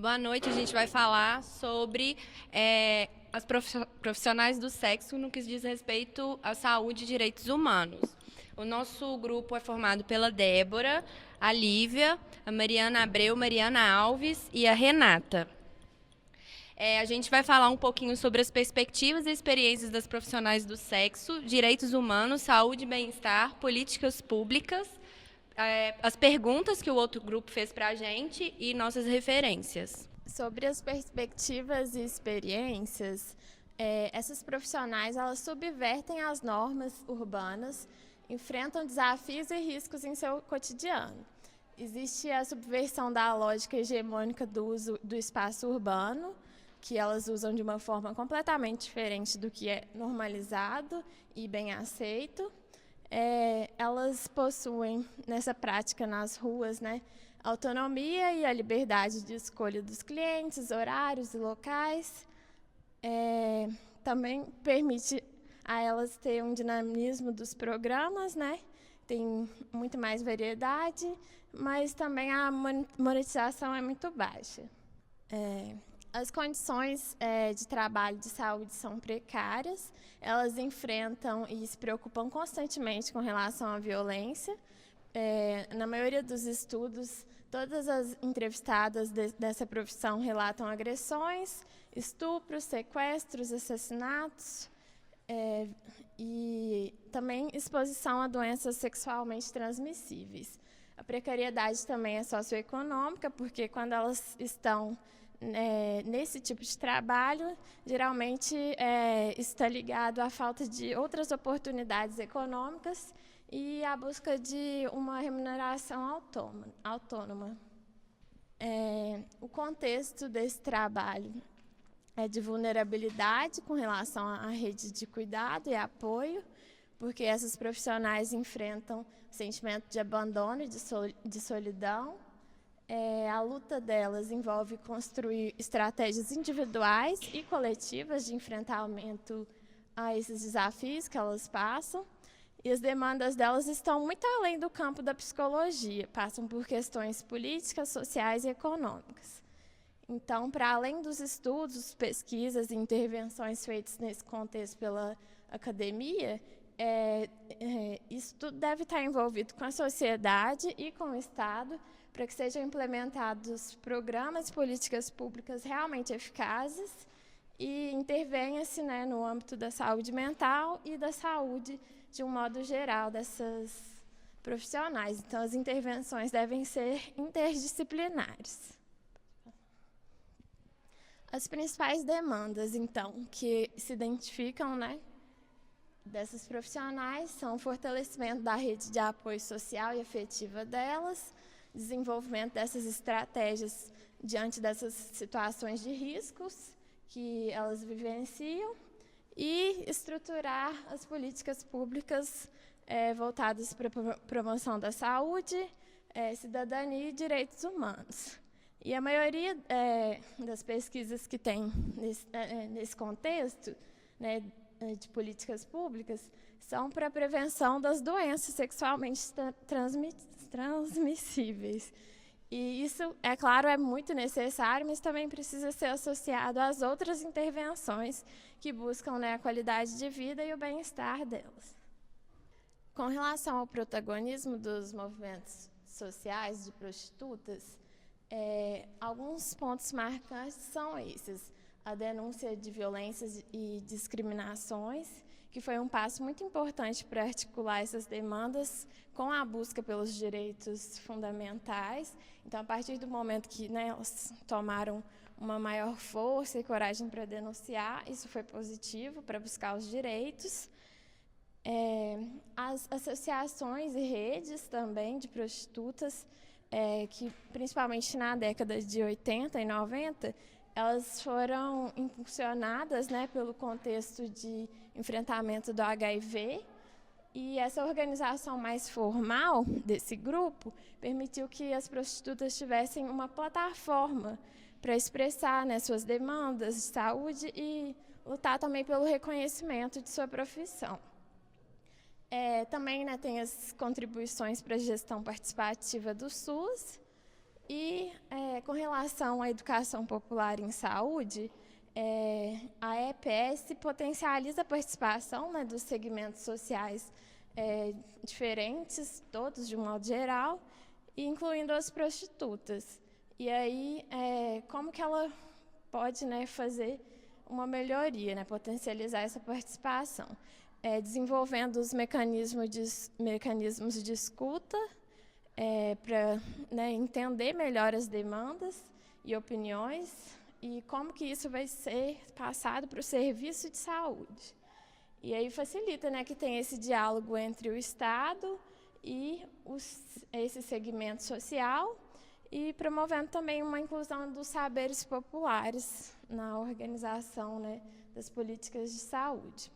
Boa noite, a gente vai falar sobre as profissionais do sexo no que diz respeito à saúde e direitos humanos. O nosso grupo é formado pela Débora, a Lívia, a Mariana Abreu, Mariana Alves e a Renata. A gente vai falar um pouquinho sobre as perspectivas e experiências das profissionais do sexo, direitos humanos, saúde e bem-estar, políticas públicas, as perguntas que o outro grupo fez para a gente e nossas referências. Sobre as perspectivas e experiências, essas profissionais elas subvertem as normas urbanas, enfrentam desafios e riscos em seu cotidiano. Existe a subversão da lógica hegemônica do uso do espaço urbano, que elas usam de uma forma completamente diferente do que é normalizado e bem aceito. Elas possuem, nessa prática nas ruas, a autonomia e a liberdade de escolha dos clientes, horários e locais. Também permite a elas ter um dinamismo dos programas, tem muito mais variedade, mas também a monetização é muito baixa. As condições de trabalho de saúde são precárias, elas enfrentam e se preocupam constantemente com relação à violência. Na maioria dos estudos, todas as entrevistadas dessa profissão relatam agressões, estupros, sequestros, assassinatos e também exposição a doenças sexualmente transmissíveis. A precariedade também é socioeconômica, porque quando elas estão nesse tipo de trabalho, geralmente está ligado à falta de outras oportunidades econômicas e à busca de uma remuneração autônoma. O contexto desse trabalho é de vulnerabilidade com relação à rede de cuidado e apoio, porque essas profissionais enfrentam sentimento de abandono e de solidão. A luta delas envolve construir estratégias individuais e coletivas de enfrentamento a esses desafios que elas passam. E as demandas delas estão muito além do campo da psicologia, passam por questões políticas, sociais e econômicas. Então, para além dos estudos, pesquisas e intervenções feitas nesse contexto pela academia, isso tudo deve estar envolvido com a sociedade e com o Estado, para que sejam implementados programas e políticas públicas realmente eficazes e intervenha-se no âmbito da saúde mental e da saúde de um modo geral dessas profissionais. Então, as intervenções devem ser interdisciplinares. As principais demandas, então, que se identificam dessas profissionais são o fortalecimento da rede de apoio social e afetiva delas, desenvolvimento dessas estratégias diante dessas situações de riscos que elas vivenciam e estruturar as políticas públicas voltadas para a promoção da saúde, cidadania e direitos humanos. E a maioria das pesquisas que tem nesse contexto de políticas públicas são para a prevenção das doenças sexualmente transmissíveis. E isso, é claro, é muito necessário, mas também precisa ser associado às outras intervenções que buscam a qualidade de vida e o bem-estar delas. Com relação ao protagonismo dos movimentos sociais de prostitutas, alguns pontos marcantes são esses: a denúncia de violências e discriminações, que foi um passo muito importante para articular essas demandas com a busca pelos direitos fundamentais. Então, a partir do momento que elas tomaram uma maior força e coragem para denunciar, isso foi positivo para buscar os direitos. As associações e redes também de prostitutas, que principalmente na década de 80 e 90, elas foram impulsionadas pelo contexto de enfrentamento do HIV, e essa organização mais formal desse grupo permitiu que as prostitutas tivessem uma plataforma para expressar suas demandas de saúde e lutar também pelo reconhecimento de sua profissão. Também tem as contribuições para a gestão participativa do SUS E, com relação à educação popular em saúde, a EPS potencializa a participação, né, dos segmentos sociais diferentes, todos de um modo geral, incluindo as prostitutas. E aí, como que ela pode, né, fazer uma melhoria, né, potencializar essa participação? Desenvolvendo os mecanismos de escuta, para, né, entender melhor as demandas e opiniões e como que isso vai ser passado para o serviço de saúde. E aí facilita, né, que tem esse diálogo entre o Estado e esse segmento social e promovendo também uma inclusão dos saberes populares na organização, né, das políticas de saúde.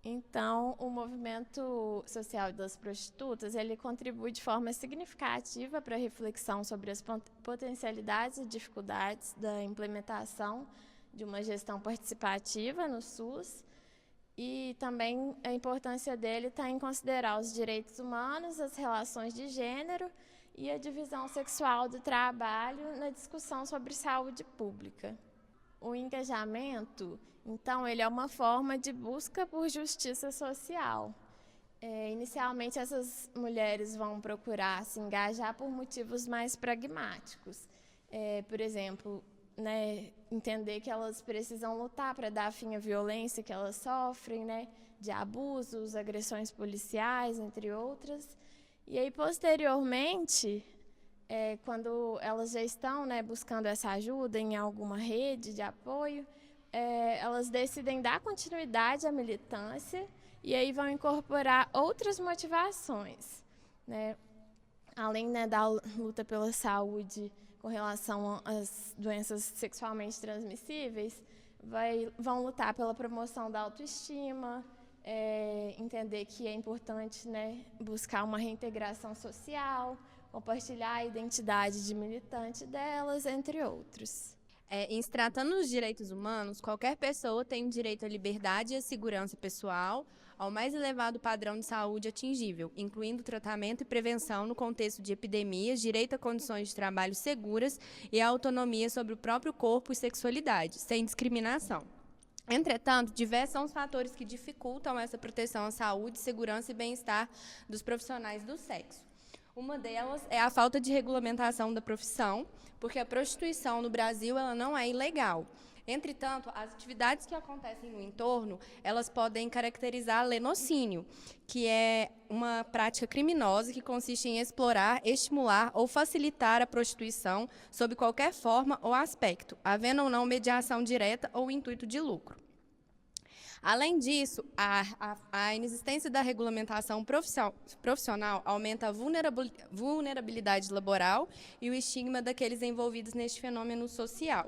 Então, o movimento social das prostitutas, ele contribui de forma significativa para a reflexão sobre as potencialidades e dificuldades da implementação de uma gestão participativa no SUS, e também a importância dele está em considerar os direitos humanos, as relações de gênero e a divisão sexual do trabalho na discussão sobre saúde pública. O engajamento, então, ele é uma forma de busca por justiça social. Inicialmente, essas mulheres vão procurar se engajar por motivos mais pragmáticos. Por exemplo, né, entender que elas precisam lutar para dar fim à violência que elas sofrem, né, de abusos, agressões policiais, entre outras. E aí, posteriormente, quando elas já estão, né, buscando essa ajuda em alguma rede de apoio, elas decidem dar continuidade à militância e aí vão incorporar outras motivações, né? Além, né, da luta pela saúde com relação às doenças sexualmente transmissíveis, vão lutar pela promoção da autoestima, entender que é importante, né, buscar uma reintegração social, compartilhar a identidade de militante delas, entre outros. Em se tratando dos direitos humanos, qualquer pessoa tem direito à liberdade e à segurança pessoal, ao mais elevado padrão de saúde atingível, incluindo tratamento e prevenção no contexto de epidemias, direito a condições de trabalho seguras e a autonomia sobre o próprio corpo e sexualidade, sem discriminação. Entretanto, diversos são os fatores que dificultam essa proteção à saúde, segurança e bem-estar dos profissionais do sexo. Uma delas é a falta de regulamentação da profissão, porque a prostituição no Brasil ela não é ilegal. Entretanto, as atividades que acontecem no entorno, elas podem caracterizar lenocínio, que é uma prática criminosa que consiste em explorar, estimular ou facilitar a prostituição sob qualquer forma ou aspecto, havendo ou não mediação direta ou intuito de lucro. Além disso, a inexistência da regulamentação profissional aumenta a vulnerabilidade laboral e o estigma daqueles envolvidos neste fenômeno social.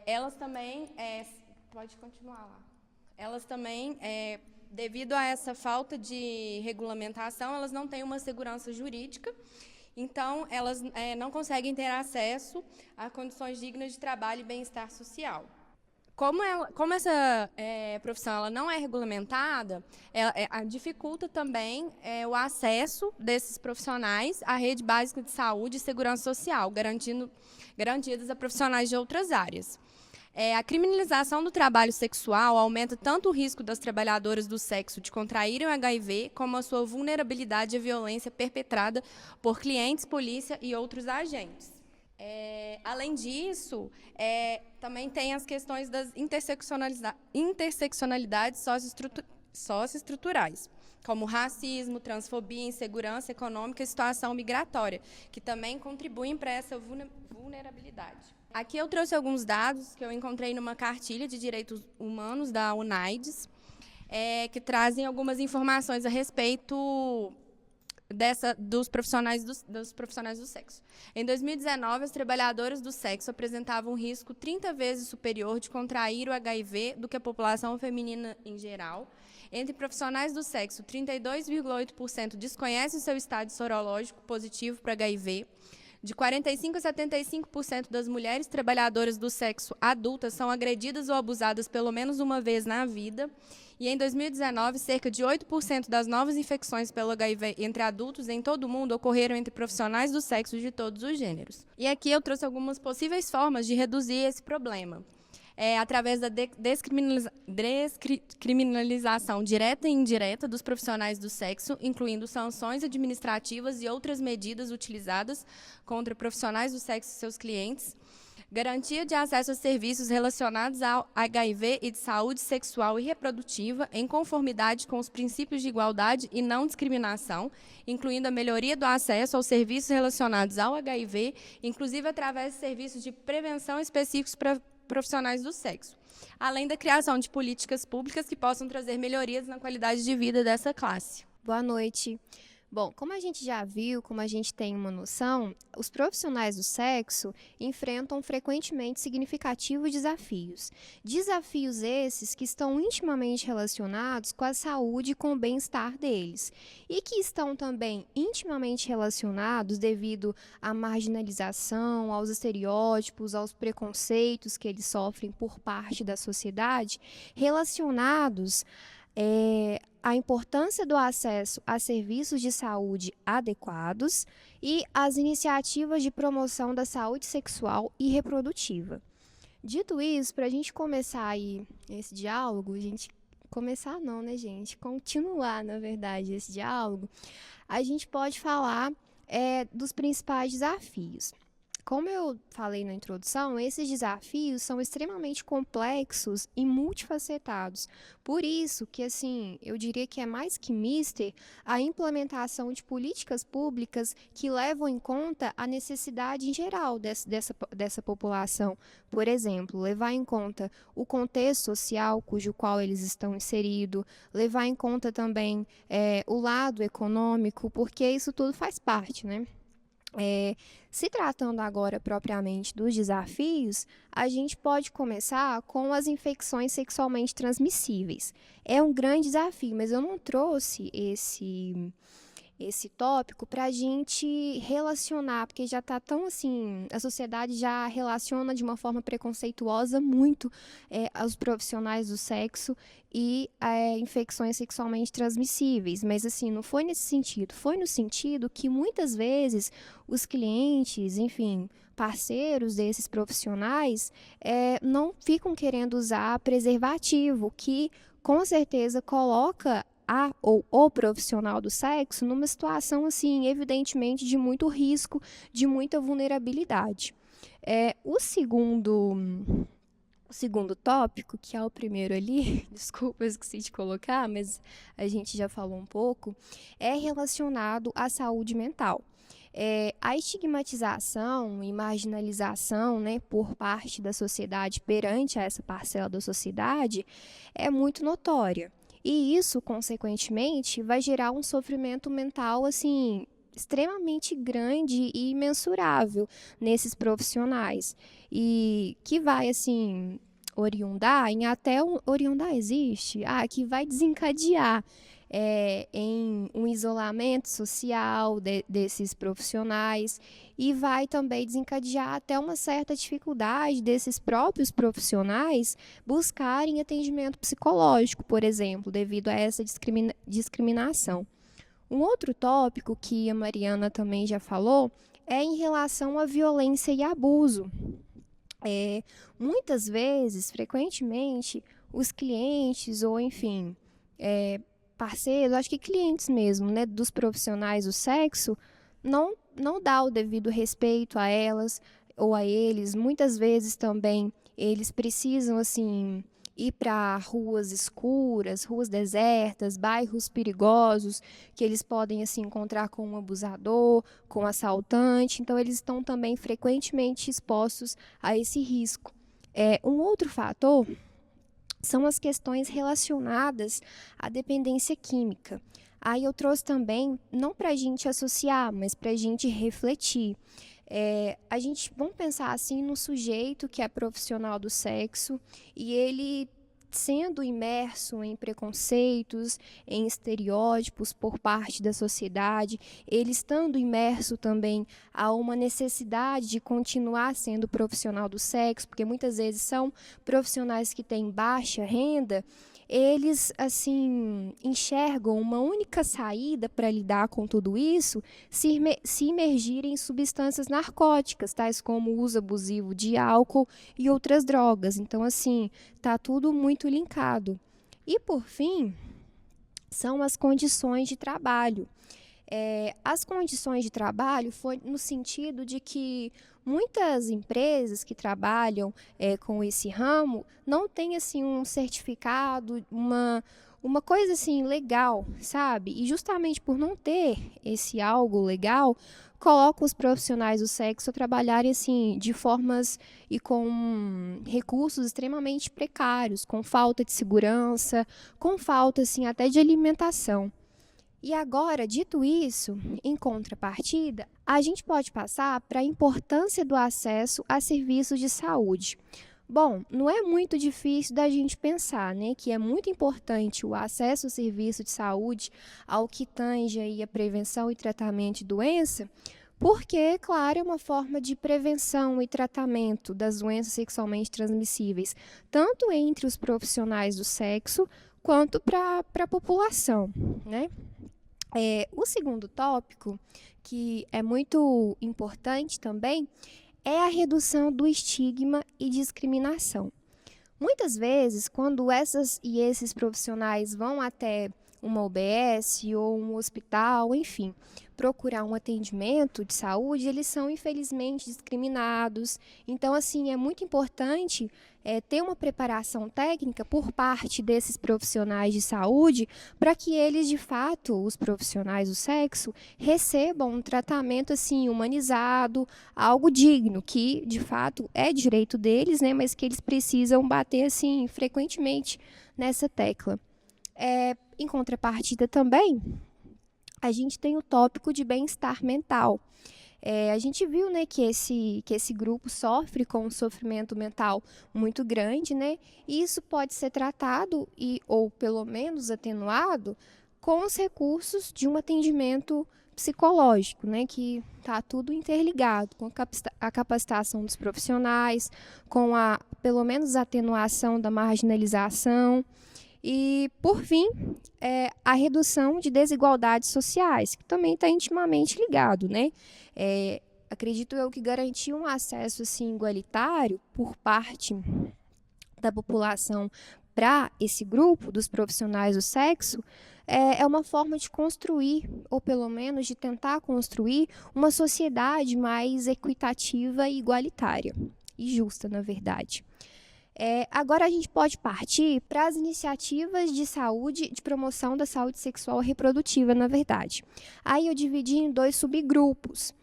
Elas também, pode continuar lá, elas também, devido a essa falta de regulamentação, elas não têm uma segurança jurídica, então elas não conseguem ter acesso a condições dignas de trabalho e bem-estar social. Como essa profissão ela não é regulamentada, dificulta também o acesso desses profissionais à rede básica de saúde e segurança social, garantidas a profissionais de outras áreas. A criminalização do trabalho sexual aumenta tanto o risco das trabalhadoras do sexo de contraírem o HIV, como a sua vulnerabilidade à violência perpetrada por clientes, polícia e outros agentes. Além disso, também tem as questões das interseccionalidades socioestruturais, como racismo, transfobia, insegurança econômica e situação migratória, que também contribuem para essa vulnerabilidade. Aqui eu trouxe alguns dados que eu encontrei numa cartilha de direitos humanos da UNAIDS, que trazem algumas informações a respeito dos profissionais do sexo. Em 2019, as trabalhadoras do sexo apresentavam um risco 30 vezes superior de contrair o HIV do que a população feminina em geral. Entre profissionais do sexo, 32,8% desconhecem o seu estado sorológico positivo para HIV, De 45% a 75% das mulheres trabalhadoras do sexo adultas são agredidas ou abusadas pelo menos uma vez na vida. E em 2019, cerca de 8% das novas infecções pelo HIV entre adultos em todo o mundo ocorreram entre profissionais do sexo de todos os gêneros. E aqui eu trouxe algumas possíveis formas de reduzir esse problema. Através da descriminalização direta e indireta dos profissionais do sexo, incluindo sanções administrativas e outras medidas utilizadas contra profissionais do sexo e seus clientes, garantia de acesso a serviços relacionados ao HIV e de saúde sexual e reprodutiva, em conformidade com os princípios de igualdade e não discriminação, incluindo a melhoria do acesso aos serviços relacionados ao HIV, inclusive através de serviços de prevenção específicos para profissionais do sexo, além da criação de políticas públicas que possam trazer melhorias na qualidade de vida dessa classe. Boa noite. Bom, como a gente já viu, como a gente tem uma noção, os profissionais do sexo enfrentam frequentemente significativos desafios. Desafios esses que estão intimamente relacionados com a saúde e com o bem-estar deles. E que estão também intimamente relacionados devido à marginalização, aos estereótipos, aos preconceitos que eles sofrem por parte da sociedade, relacionados a importância do acesso a serviços de saúde adequados e as iniciativas de promoção da saúde sexual e reprodutiva. Dito isso, para a gente começar aí esse diálogo, continuar, na verdade, esse diálogo, a gente pode falar dos principais desafios. Como eu falei na introdução, esses desafios são extremamente complexos e multifacetados. Por isso que, eu diria que é mais que mister a implementação de políticas públicas que levam em conta a necessidade em geral dessa população. Por exemplo, levar em conta o contexto social cujo qual eles estão inseridos, levar em conta também o lado econômico, porque isso tudo faz parte, né? Se tratando agora propriamente dos desafios, a gente pode começar com as infecções sexualmente transmissíveis. É um grande desafio, mas eu não trouxe esse tópico para a gente relacionar, porque já está tão a sociedade já relaciona de uma forma preconceituosa muito os profissionais do sexo e infecções sexualmente transmissíveis, mas não foi nesse sentido, foi no sentido que muitas vezes os clientes, enfim, parceiros desses profissionais não ficam querendo usar preservativo, que com certeza coloca ou o profissional do sexo numa situação, evidentemente, de muito risco, de muita vulnerabilidade. O segundo tópico, que é o primeiro ali, desculpa, eu esqueci de colocar, mas a gente já falou um pouco, é relacionado à saúde mental. A estigmatização e marginalização, por parte da sociedade perante essa parcela da sociedade é muito notória. E isso, consequentemente, vai gerar um sofrimento mental, extremamente grande e imensurável nesses profissionais. E que vai, oriundar em oriundar existe? Que vai desencadear em um isolamento social desses profissionais e vai também desencadear até uma certa dificuldade desses próprios profissionais buscarem atendimento psicológico, por exemplo, devido a essa discriminação. Um outro tópico que a Mariana também já falou é em relação à violência e abuso. Muitas vezes, frequentemente, os clientes ou, enfim, parceiros, acho que clientes mesmo, dos profissionais do sexo, não dá o devido respeito a elas ou a eles. Muitas vezes também eles precisam, ir para ruas escuras, ruas desertas, bairros perigosos, que eles podem, encontrar com um abusador, com um assaltante. Então, eles estão também frequentemente expostos a esse risco. Um outro fator são as questões relacionadas à dependência química. Aí eu trouxe também, não para a gente associar, mas para a gente refletir. Vamos pensar no sujeito que é profissional do sexo e ele sendo imerso em preconceitos, em estereótipos por parte da sociedade, ele estando imerso também a uma necessidade de continuar sendo profissional do sexo, porque muitas vezes são profissionais que têm baixa renda, eles assim enxergam uma única saída para lidar com tudo isso, se imergirem em substâncias narcóticas, tais como o uso abusivo de álcool e outras drogas. Então, assim, tá tudo muito linkado. E, por fim, são as condições de trabalho. As condições de trabalho foi no sentido de que muitas empresas que trabalham com esse ramo não têm assim um certificado, uma coisa assim legal, sabe? E justamente por não ter esse algo legal, coloca os profissionais do sexo a trabalharem assim de formas e com recursos extremamente precários, com falta de segurança, com falta assim até de alimentação. E agora, dito isso, em contrapartida, a gente pode passar para a importância do acesso a serviços de saúde. Bom, não é muito difícil da gente pensar, né, que é muito importante o acesso ao serviço de saúde, ao que tange aí a prevenção e tratamento de doença, porque, claro, é uma forma de prevenção e tratamento das doenças sexualmente transmissíveis, tanto entre os profissionais do sexo, quanto para a população, né? O segundo tópico, que é muito importante também, é a redução do estigma e discriminação. Muitas vezes, quando essas e esses profissionais vão até uma UBS ou um hospital, enfim, procurar um atendimento de saúde, eles são infelizmente discriminados. Então, assim, é muito importante ter uma preparação técnica por parte desses profissionais de saúde para que eles, de fato, os profissionais do sexo, recebam um tratamento assim humanizado, algo digno, que de fato é direito deles, né, mas que eles precisam bater assim frequentemente nessa tecla. Em contrapartida também, a gente tem o tópico de bem-estar mental. A gente viu, né, que esse grupo sofre com um sofrimento mental muito grande, né, e isso pode ser tratado ou pelo menos atenuado com os recursos de um atendimento psicológico, né, que está tudo interligado com a capacitação dos profissionais, com pelo menos a atenuação da marginalização. E, por fim, a redução de desigualdades sociais, que também está intimamente ligado, né? Acredito eu que garantir um acesso assim, igualitário por parte da população para esse grupo dos profissionais do sexo é uma forma de construir, ou pelo menos de tentar construir, uma sociedade mais equitativa e igualitária, e justa, na verdade. Agora a gente pode partir para as iniciativas de saúde, de promoção da saúde sexual e reprodutiva, na verdade. Aí eu dividi em 2 subgrupos.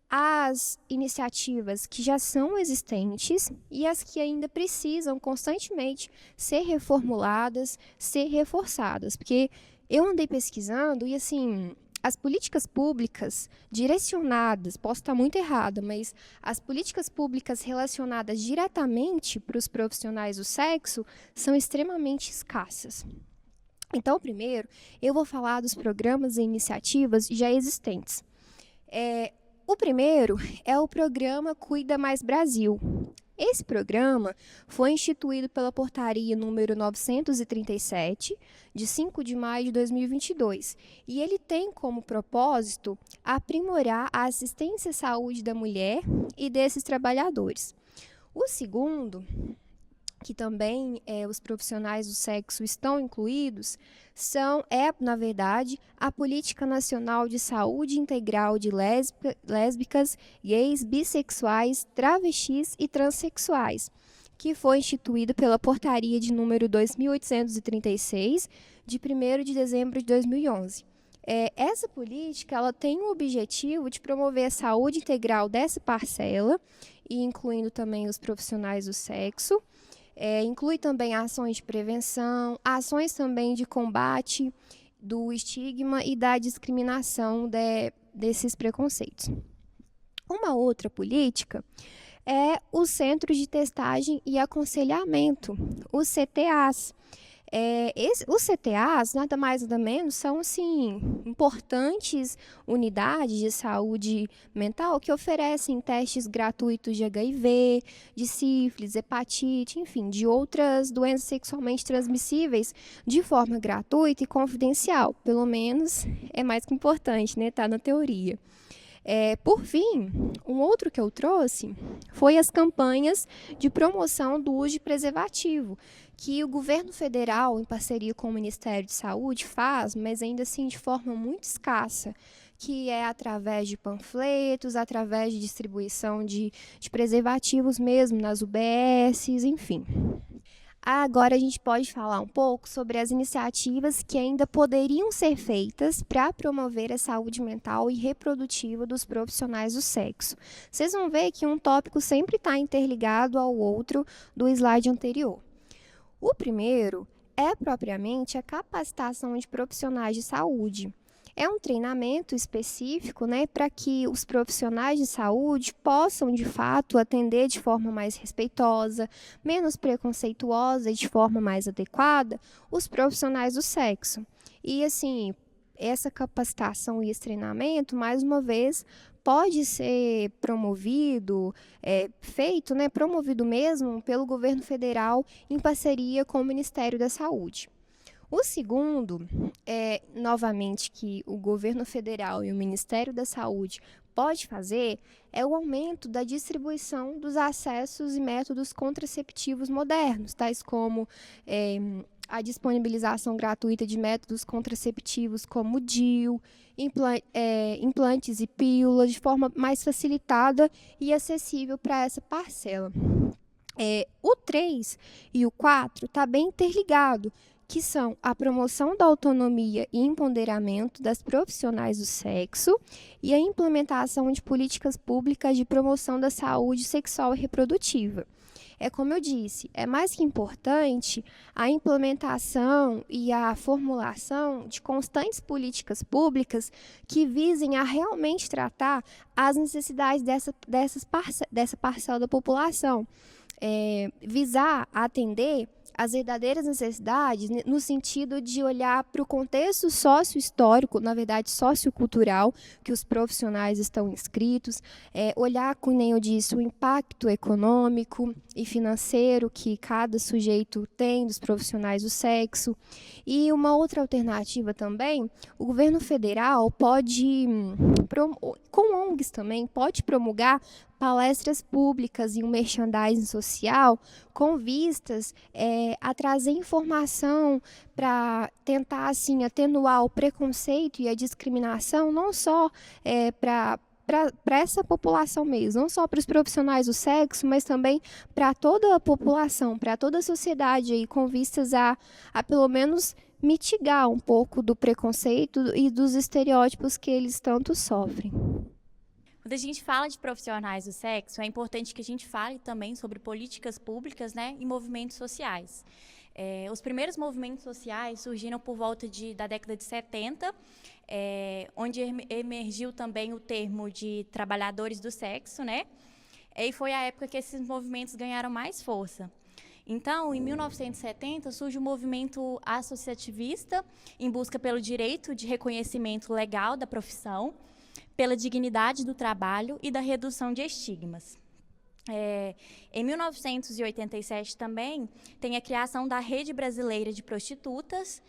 As iniciativas que já são existentes e as que ainda precisam constantemente ser reformuladas, ser reforçadas. Porque eu andei pesquisando e, assim, as políticas públicas direcionadas, posso estar muito errada, mas as políticas públicas relacionadas diretamente para os profissionais do sexo são extremamente escassas. Então, primeiro, eu vou falar dos programas e iniciativas já existentes. O primeiro é o programa Cuida Mais Brasil. Esse programa foi instituído pela portaria número 937, de 5 de maio de 2022, e ele tem como propósito aprimorar a assistência à saúde da mulher e desses trabalhadores. O segundo, que também os profissionais do sexo estão incluídos, na verdade, a Política Nacional de Saúde Integral de Lésbicas, Gays, Bissexuais, Travestis e Transsexuais, que foi instituída pela Portaria de número 2836, de 1º de dezembro de 2011. Essa política ela tem o objetivo de promover a saúde integral dessa parcela, e incluindo também os profissionais do sexo. Inclui também ações de prevenção, ações também de combate do estigma e da discriminação desses preconceitos. Uma outra política é os Centros de Testagem e Aconselhamento, os CTAs. Os CTAs, nada mais nada menos, são assim, importantes unidades de saúde mental que oferecem testes gratuitos de HIV, de sífilis, hepatite, enfim, de outras doenças sexualmente transmissíveis de forma gratuita e confidencial. Pelo menos é mais que importante, né? Tá na teoria. Por fim, um outro que eu trouxe foi as campanhas de promoção do uso de preservativo, que o governo federal, em parceria com o Ministério de Saúde, faz, mas ainda assim de forma muito escassa, que é através de panfletos, através de distribuição de preservativos mesmo nas UBSs, enfim. Agora a gente pode falar um pouco sobre as iniciativas que ainda poderiam ser feitas para promover a saúde mental e reprodutiva dos profissionais do sexo. Vocês vão ver que um tópico sempre está interligado ao outro do slide anterior. O primeiro é propriamente a capacitação de profissionais de saúde. É um treinamento específico, né, para que os profissionais de saúde possam, de fato, atender de forma mais respeitosa, menos preconceituosa e de forma mais adequada os profissionais do sexo. E, assim, essa capacitação e esse treinamento, mais uma vez, pode ser promovido, feito, né, promovido mesmo pelo governo federal em parceria com o Ministério da Saúde. O segundo, novamente, que o governo federal e o Ministério da Saúde pode fazer é o aumento da distribuição dos acessos e métodos contraceptivos modernos, tais como a disponibilização gratuita de métodos contraceptivos como o DIU, implantes e pílulas, de forma mais facilitada e acessível para essa parcela. O 3 e o 4 está bem interligado, que são a promoção da autonomia e empoderamento das profissionais do sexo e a implementação de políticas públicas de promoção da saúde sexual e reprodutiva. Como eu disse, é mais que importante a implementação e a formulação de constantes políticas públicas que visem a realmente tratar as necessidades dessa parcela da população, visar atender as verdadeiras necessidades no sentido de olhar para o contexto sócio-histórico, na verdade sociocultural, que os profissionais estão inscritos, olhar, como nem eu disse, o impacto econômico e financeiro que cada sujeito tem dos profissionais do sexo. E uma outra alternativa também, o governo federal pode, com ONGs também, pode promulgar palestras públicas e um merchandising social com vistas a trazer informação para tentar assim, atenuar o preconceito e a discriminação, não só para essa população mesmo, não só para os profissionais do sexo, mas também para toda a população, para toda a sociedade, aí, com vistas a pelo menos mitigar um pouco do preconceito e dos estereótipos que eles tanto sofrem. Quando a gente fala de profissionais do sexo, é importante que a gente fale também sobre políticas públicas, né, e movimentos sociais. Os primeiros movimentos sociais surgiram por volta da década de 70, onde emergiu também o termo de trabalhadores do sexo, né? E foi a época que esses movimentos ganharam mais força. Então, em 1970, surge o movimento associativista em busca pelo direito de reconhecimento legal da profissão, pela dignidade do trabalho e da redução de estigmas. Em 1987 também tem a criação da Rede Brasileira de Prostitutas,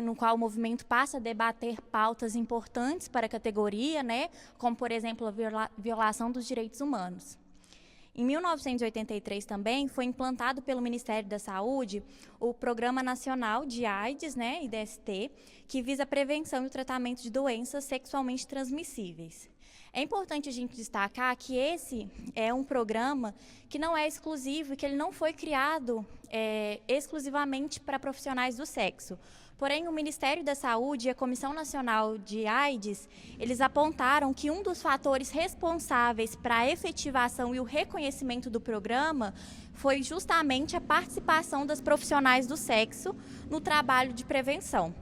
no qual o movimento passa a debater pautas importantes para a categoria, né, como, por exemplo, a violação dos direitos humanos. Em 1983 também foi implantado pelo Ministério da Saúde o Programa Nacional de AIDS, né, IDST, que visa a prevenção e o tratamento de doenças sexualmente transmissíveis. É importante a gente destacar que esse é um programa que não é exclusivo e que ele não foi criado exclusivamente para profissionais do sexo. Porém, o Ministério da Saúde e a Comissão Nacional de AIDS, eles apontaram que um dos fatores responsáveis para a efetivação e o reconhecimento do programa foi justamente a participação das profissionais do sexo no trabalho de prevenção.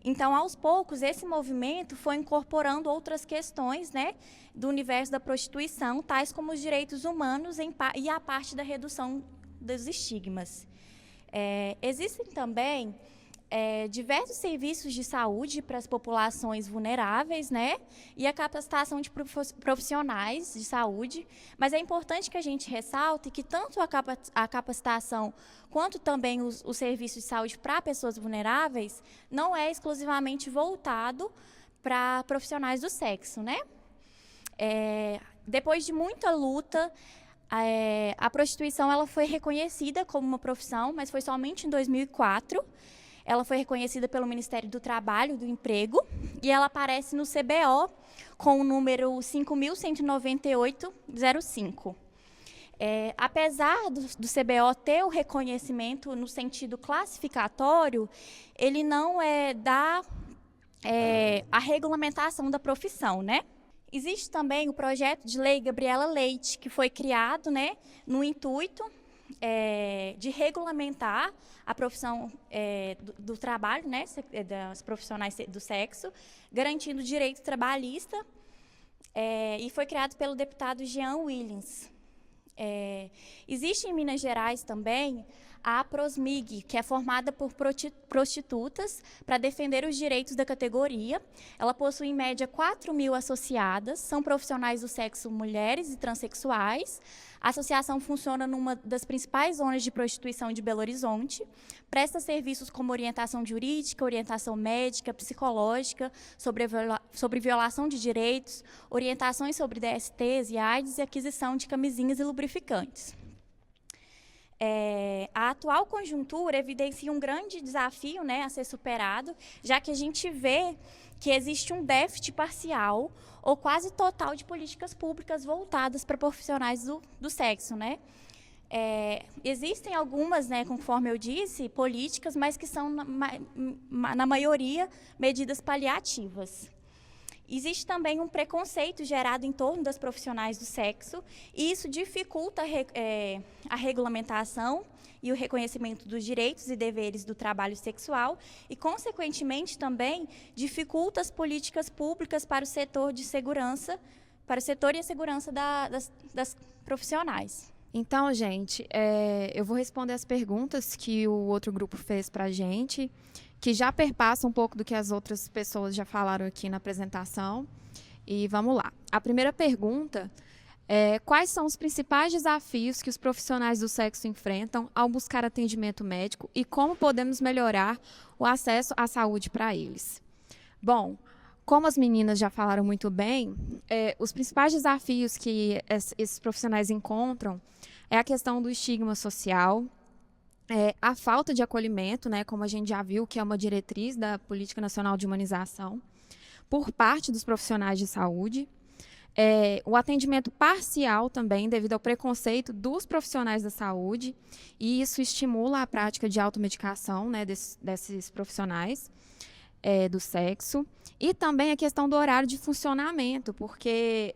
Então, aos poucos, esse movimento foi incorporando outras questões, né, do universo da prostituição, tais como os direitos humanos e a parte da redução dos estigmas. Existem também diversos serviços de saúde para as populações vulneráveis, né, e a capacitação de profissionais de saúde, mas é importante que a gente ressalte que tanto a capacitação quanto também os serviços de saúde para pessoas vulneráveis não é exclusivamente voltado para profissionais do sexo, né? Depois de muita luta, a prostituição ela foi reconhecida como uma profissão, mas foi somente em 2004. Ela foi reconhecida pelo Ministério do Trabalho e do Emprego e ela aparece no CBO com o número 5.198/05. Apesar do CBO ter o reconhecimento no sentido classificatório, ele não dá a regulamentação da profissão, né? Existe também o projeto de lei Gabriela Leite, que foi criado, né, no intuito de regulamentar a profissão do trabalho, né, das profissionais do sexo, garantindo o direito trabalhista, e foi criado pelo deputado Jean Williams. Existe em Minas Gerais também a Prosmig, que é formada por prostitutas para defender os direitos da categoria. Ela possui, em média, 4.000 associadas, são profissionais do sexo mulheres e transexuais. A associação funciona numa das principais zonas de prostituição de Belo Horizonte, presta serviços como orientação jurídica, orientação médica, psicológica, sobre violação de direitos, orientações sobre DSTs e AIDS e aquisição de camisinhas e lubrificantes. A atual conjuntura evidencia um grande desafio, né, a ser superado, já que a gente vê que existe um déficit parcial ou quase total de políticas públicas voltadas para profissionais do sexo, né? Existem algumas, né, conforme eu disse, políticas, mas que são, na maioria, medidas paliativas. Existe também um preconceito gerado em torno das profissionais do sexo, e isso dificulta a regulamentação e o reconhecimento dos direitos e deveres do trabalho sexual e, consequentemente, também dificulta as políticas públicas para o setor de segurança, para o setor e a segurança das profissionais. Então, gente, eu vou responder as perguntas que o outro grupo fez para a gente, que já perpassa um pouco do que as outras pessoas já falaram aqui na apresentação. E vamos lá. A primeira pergunta é: quais são os principais desafios que os profissionais do sexo enfrentam ao buscar atendimento médico e como podemos melhorar o acesso à saúde para eles? Bom, como as meninas já falaram muito bem, os principais desafios que esses profissionais encontram é a questão do estigma social, a falta de acolhimento, né, como a gente já viu, que é uma diretriz da Política Nacional de Humanização, por parte dos profissionais de saúde, o atendimento parcial também, devido ao preconceito dos profissionais da saúde, e isso estimula a prática de automedicação, né, desses profissionais do sexo, e também a questão do horário de funcionamento, porque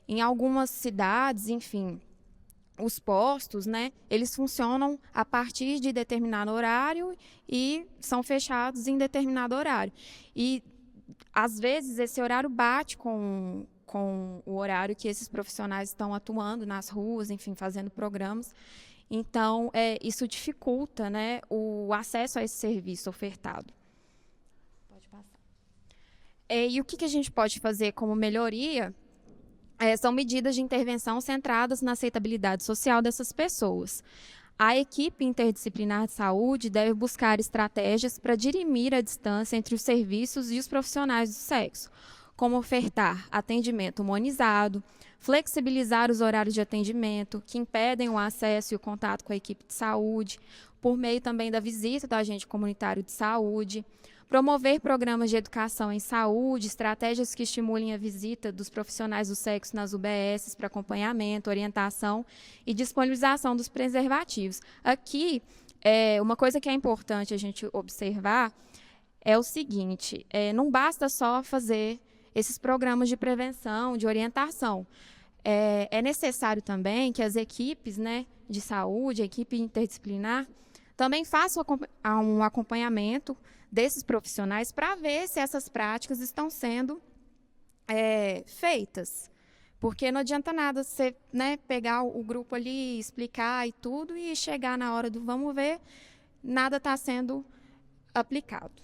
em algumas cidades, enfim, os postos, né, eles funcionam a partir de determinado horário e são fechados em determinado horário. E, às vezes, esse horário bate com o horário que esses profissionais estão atuando nas ruas, enfim, fazendo programas. Então, isso dificulta, né, o acesso a esse serviço ofertado. Pode passar. E o que a gente pode fazer como melhoria? São medidas de intervenção centradas na aceitabilidade social dessas pessoas. A equipe interdisciplinar de saúde deve buscar estratégias para dirimir a distância entre os serviços e os profissionais do sexo, como ofertar atendimento humanizado, flexibilizar os horários de atendimento, que impedem o acesso e o contato com a equipe de saúde, por meio também da visita do agente comunitário de saúde, promover programas de educação em saúde, estratégias que estimulem a visita dos profissionais do sexo nas UBSs para acompanhamento, orientação e disponibilização dos preservativos. Aqui, uma coisa que é importante a gente observar é o seguinte: não basta só fazer esses programas de prevenção, de orientação. É necessário também que as equipes, né, de saúde, a equipe interdisciplinar, também façam um acompanhamento desses profissionais para ver se essas práticas estão sendo feitas. Porque não adianta nada você, né, pegar o grupo ali, explicar e tudo, e chegar na hora do vamos ver, nada está sendo aplicado.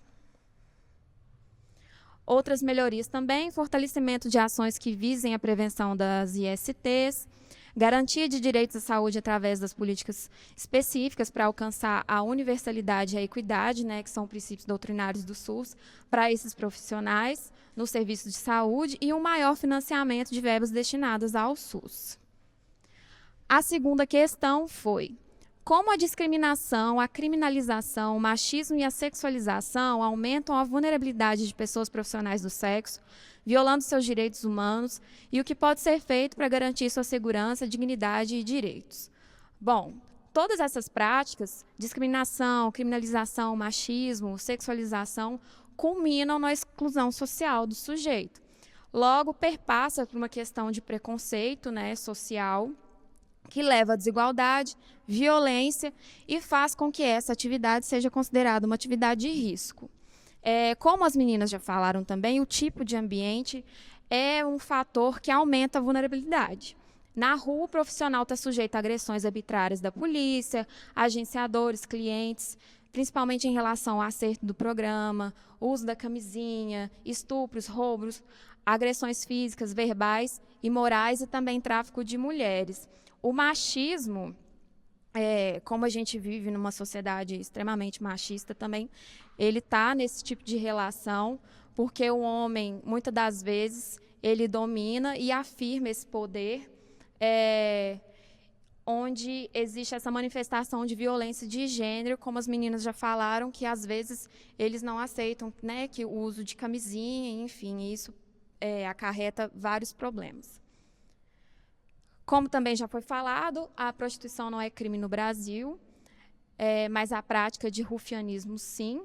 Outras melhorias também, fortalecimento de ações que visem a prevenção das ISTs, garantia de direitos à saúde através das políticas específicas para alcançar a universalidade e a equidade, né, que são princípios doutrinários do SUS, para esses profissionais no serviço de saúde, e um maior financiamento de verbas destinadas ao SUS. A segunda questão foi: como a discriminação, a criminalização, o machismo e a sexualização aumentam a vulnerabilidade de pessoas profissionais do sexo, violando seus direitos humanos, e o que pode ser feito para garantir sua segurança, dignidade e direitos? Bom, todas essas práticas, discriminação, criminalização, machismo, sexualização, culminam na exclusão social do sujeito. Logo, perpassa por uma questão de preconceito, né, social, que leva à desigualdade, violência e faz com que essa atividade seja considerada uma atividade de risco. Como as meninas já falaram também, o tipo de ambiente é um fator que aumenta a vulnerabilidade. Na rua, o profissional está sujeito a agressões arbitrárias da polícia, agenciadores, clientes, principalmente em relação ao acerto do programa, uso da camisinha, estupros, roubos, agressões físicas, verbais e morais, e também tráfico de mulheres. O machismo, como a gente vive numa sociedade extremamente machista também, ele está nesse tipo de relação, porque o homem, muitas das vezes, ele domina e afirma esse poder, onde existe essa manifestação de violência de gênero, como as meninas já falaram, que às vezes eles não aceitam, né, que o uso de camisinha, enfim, isso acarreta vários problemas. Como também já foi falado, a prostituição não é crime no Brasil, mas a prática de rufianismo, sim,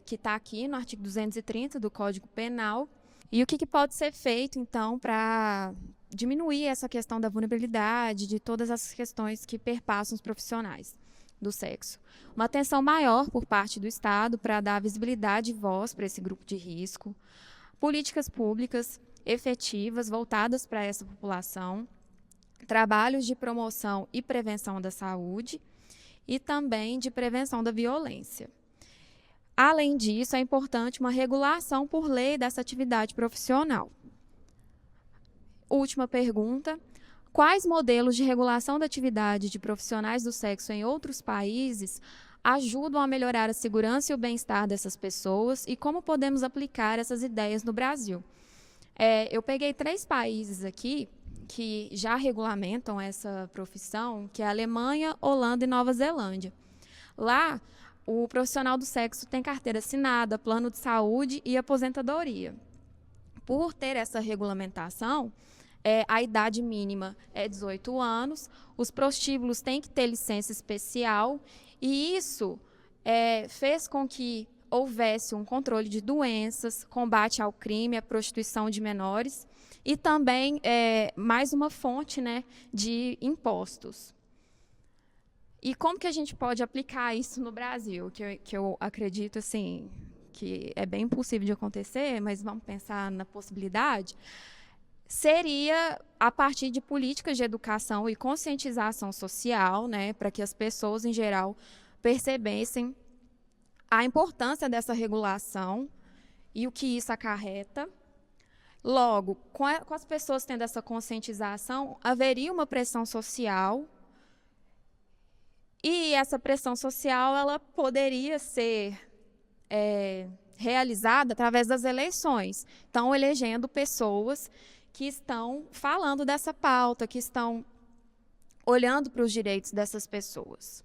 que está aqui no artigo 230 do Código Penal. E o que pode ser feito, então, para diminuir essa questão da vulnerabilidade, de todas as questões que perpassam os profissionais do sexo? Uma atenção maior por parte do Estado para dar visibilidade e voz para esse grupo de risco, políticas públicas efetivas voltadas para essa população, trabalhos de promoção e prevenção da saúde e também de prevenção da violência. Além disso, é importante uma regulação por lei dessa atividade profissional. Última pergunta: quais modelos de regulação da atividade de profissionais do sexo em outros países ajudam a melhorar a segurança e o bem-estar dessas pessoas, e como podemos aplicar essas ideias no Brasil? Eu peguei 3 países aqui que já regulamentam essa profissão, que é a Alemanha, Holanda e Nova Zelândia. Lá, o profissional do sexo tem carteira assinada, plano de saúde e aposentadoria. Por ter essa regulamentação, a idade mínima é 18 anos, os prostíbulos têm que ter licença especial, e isso fez com que houvesse um controle de doenças, combate ao crime, à prostituição de menores, e também mais uma fonte, né, de impostos. E como que a gente pode aplicar isso no Brasil? Que eu acredito, assim, que é bem possível de acontecer, mas vamos pensar na possibilidade. Seria a partir de políticas de educação e conscientização social, né, para que as pessoas, em geral, percebessem a importância dessa regulação e o que isso acarreta. Logo, com as pessoas tendo essa conscientização, haveria uma pressão social, e essa pressão social ela poderia ser realizada através das eleições. Então, elegendo pessoas que estão falando dessa pauta, que estão olhando para os direitos dessas pessoas.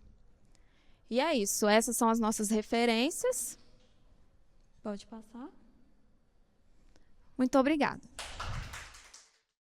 E é isso, essas são as nossas referências. Pode passar. Muito obrigada.